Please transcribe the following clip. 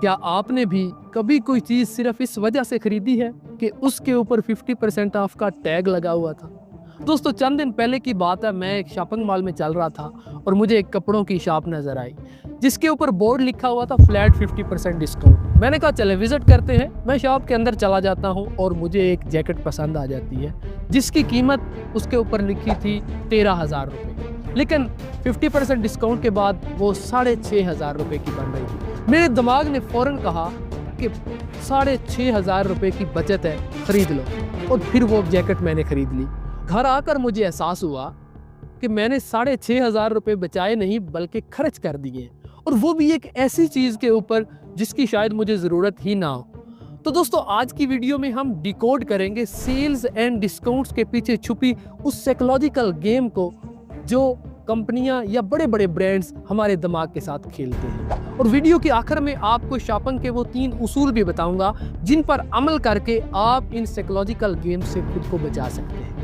क्या आपने भी कभी कोई चीज़ सिर्फ इस वजह से खरीदी है कि उसके ऊपर 50% ऑफ का टैग लगा हुआ था? दोस्तों, चंद दिन पहले की बात है, मैं एक शॉपिंग मॉल में चल रहा था और मुझे एक कपड़ों की शॉप नज़र आई जिसके ऊपर बोर्ड लिखा हुआ था फ्लैट 50% डिस्काउंट। मैंने कहा चले विजिट करते हैं। मैं शॉप के अंदर चला जाता हूं और मुझे एक जैकेट पसंद आ जाती है जिसकी कीमत उसके ऊपर लिखी थी 13,000 रुपये, लेकिन 50% डिस्काउंट के बाद वो 6,500 रुपये की बन रही थी। मेरे दिमाग ने फ़ौरन कहा कि 6,500 रुपये की बचत है, ख़रीद लो। और फिर वो जैकेट मैंने ख़रीद ली। घर आकर मुझे एहसास हुआ कि मैंने 6,500 रुपये बचाए नहीं बल्कि खर्च कर दिए, और वो भी एक ऐसी चीज़ के ऊपर जिसकी शायद मुझे ज़रूरत ही ना हो। तो दोस्तों, आज की वीडियो में हम डिकोड करेंगे सेल्स एंड डिस्काउंट्स के पीछे छुपी उस साइकोलॉजिकल गेम को जो कंपनियां या बड़े बड़े ब्रांड्स हमारे दिमाग के साथ खेलते हैं। और वीडियो के आखिर में आपको शॉपिंग के वो 3 उसूल भी बताऊंगा जिन पर अमल करके आप इन साइकोलॉजिकल गेम से खुद को बचा सकते हैं।